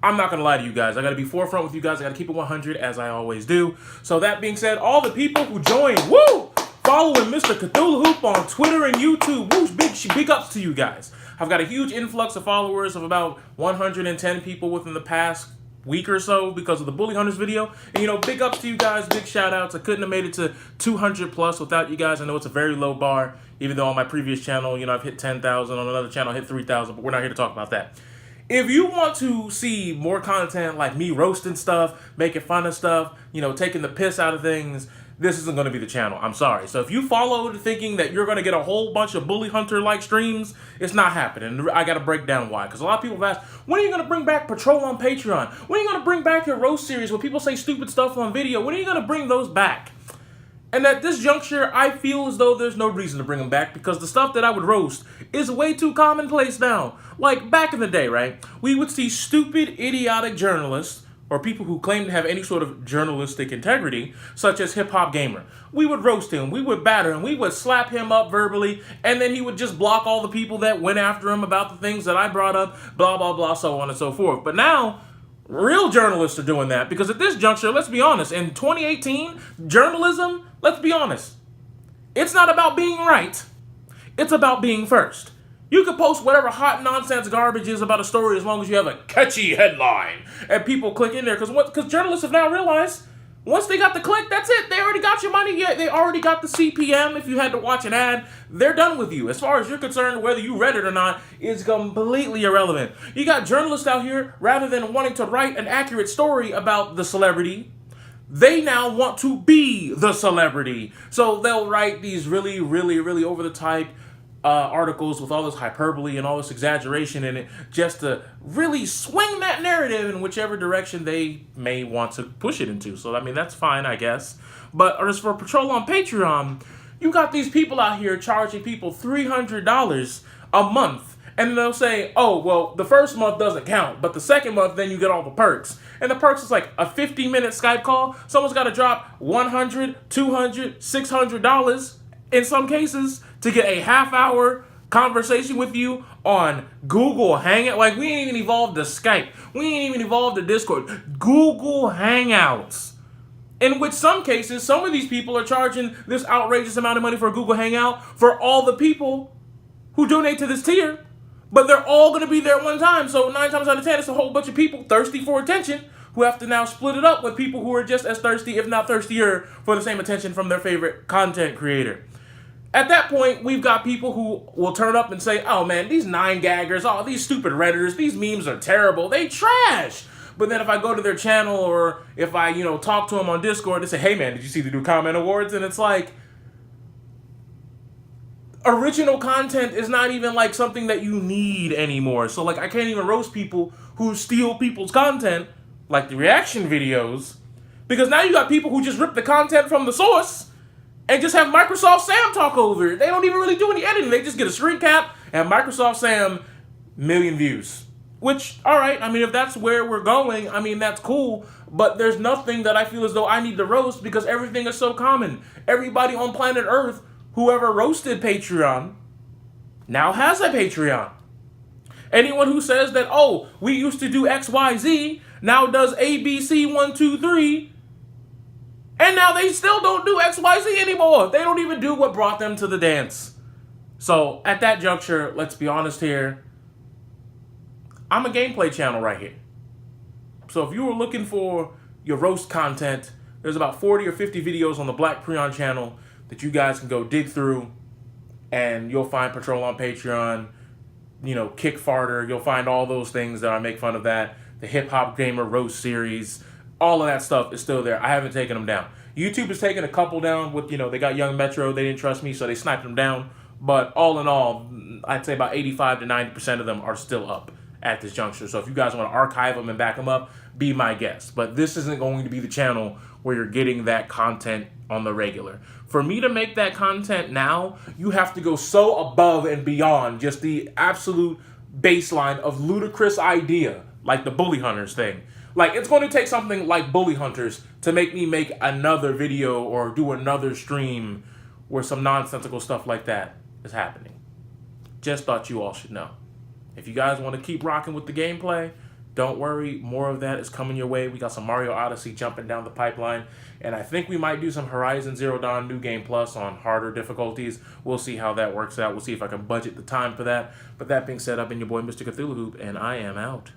I'm not going to lie to you guys. I got to be forefront with you guys. I got to keep it 100 as I always do. So that being said, all the people who joined, following Mr. Cthulhu Hoop on Twitter and YouTube, big ups to you guys. I've got a huge influx of followers of about 110 people within the past week or so because of the Bully Hunters video. And, big ups to you guys, big shout outs. I couldn't have made it to 200 plus without you guys. I know it's a very low bar, even though on my previous channel, I've hit 10,000. On another channel, I hit 3,000, but we're not here to talk about that. If you want to see more content like me roasting stuff, making fun of stuff, taking the piss out of things, this isn't going to be the channel. I'm sorry. So if you followed thinking that you're going to get a whole bunch of Bully Hunter-like streams, it's not happening. I got to break down why. Because a lot of people have asked, when are you going to bring back Patrol on Patreon? When are you going to bring back your roast series where people say stupid stuff on video? When are you going to bring those back? And at this juncture, I feel as though there's no reason to bring them back because the stuff that I would roast is way too commonplace now. Like, back in the day, right? We would see stupid, idiotic journalists or people who claim to have any sort of journalistic integrity, such as Hip Hop Gamer. We would roast him, we would batter him, we would slap him up verbally, and then he would just block all the people that went after him about the things that I brought up, blah, blah, blah, so on and so forth. But now, real journalists are doing that because at this juncture, let's be honest, in 2018, journalism, let's be honest, it's not about being right, it's about being first. You can post whatever hot nonsense garbage is about a story as long as you have a catchy headline and people click in there. Because journalists have now realized once they got the click, that's it. They already got your money. Yeah, they already got the CPM. If you had to watch an ad, they're done with you. As far as you're concerned, whether you read it or not is completely irrelevant. You got journalists out here, rather than wanting to write an accurate story about the celebrity, they now want to be the celebrity. So they'll write these really, really, really over-the-type articles with all this hyperbole and all this exaggeration in it just to really swing that narrative in whichever direction they may want to push it into. So, that's fine, I guess. But as for Patrol on Patreon, you got these people out here charging people $300 a month. And they'll say, oh, well, the first month doesn't count, but the second month, then you get all the perks. And the perks is like a 50-minute Skype call. Someone's got to drop $100, $200, $600 in some cases to get a half-hour conversation with you on Google Hangout. Like, we ain't even evolved to Skype. We ain't even evolved to Discord. Google Hangouts. In which some cases, some of these people are charging this outrageous amount of money for a Google Hangout for all the people who donate to this tier. But they're all going to be there at one time. So 9 times out of 10, it's a whole bunch of people thirsty for attention who have to now split it up with people who are just as thirsty, if not thirstier, for the same attention from their favorite content creator. At that point, we've got people who will turn up and say, oh man, these 9gaggers, oh, these stupid Redditors, these memes are terrible, they trash. But then if I go to their channel or if I, talk to them on Discord, they say, hey man, did you see the new comment awards? And it's like, original content is not even like something that you need anymore. So like, I can't even roast people who steal people's content, like the reaction videos, because now you got people who just rip the content from the source and just have Microsoft Sam talk over it. They don't even really do any editing. They just get a screen cap and Microsoft Sam, million views. Which, all right, if that's where we're going, that's cool. But there's nothing that I feel as though I need to roast because everything is so common. Everybody on planet Earth, whoever roasted Patreon, now has a Patreon. Anyone who says that, oh, we used to do XYZ, now does ABC 1, 2, 3, and now they still don't do XYZ anymore. They don't even do what brought them to the dance. So at that juncture, let's be honest here, I'm a gameplay channel right here. So if you were looking for your roast content, there's about 40 or 50 videos on the Black Prion channel that you guys can go dig through, and you'll find Patrol on Patreon, Kick Farter, you'll find all those things that I make fun of that, the Hip Hop Gamer roast series, all of that stuff is still there. I haven't taken them down. YouTube has taken a couple down with, they got Young Metro, they didn't trust me, so they sniped them down. But all in all, I'd say about 85 to 90% of them are still up at this juncture. So if you guys want to archive them and back them up, be my guest. But this isn't going to be the channel where you're getting that content on the regular. For me to make that content now, you have to go so above and beyond just the absolute baseline of ludicrous idea, like the Bully Hunters thing. Like, it's going to take something like Bully Hunters to make me make another video or do another stream where some nonsensical stuff like that is happening. Just thought you all should know. If you guys want to keep rocking with the gameplay, don't worry, more of that is coming your way. We got some Mario Odyssey jumping down the pipeline, and I think we might do some Horizon Zero Dawn New Game Plus on harder difficulties. We'll see how that works out. We'll see if I can budget the time for that. But that being said, I've been your boy, Mr. Cthulhu Hoop, and I am out.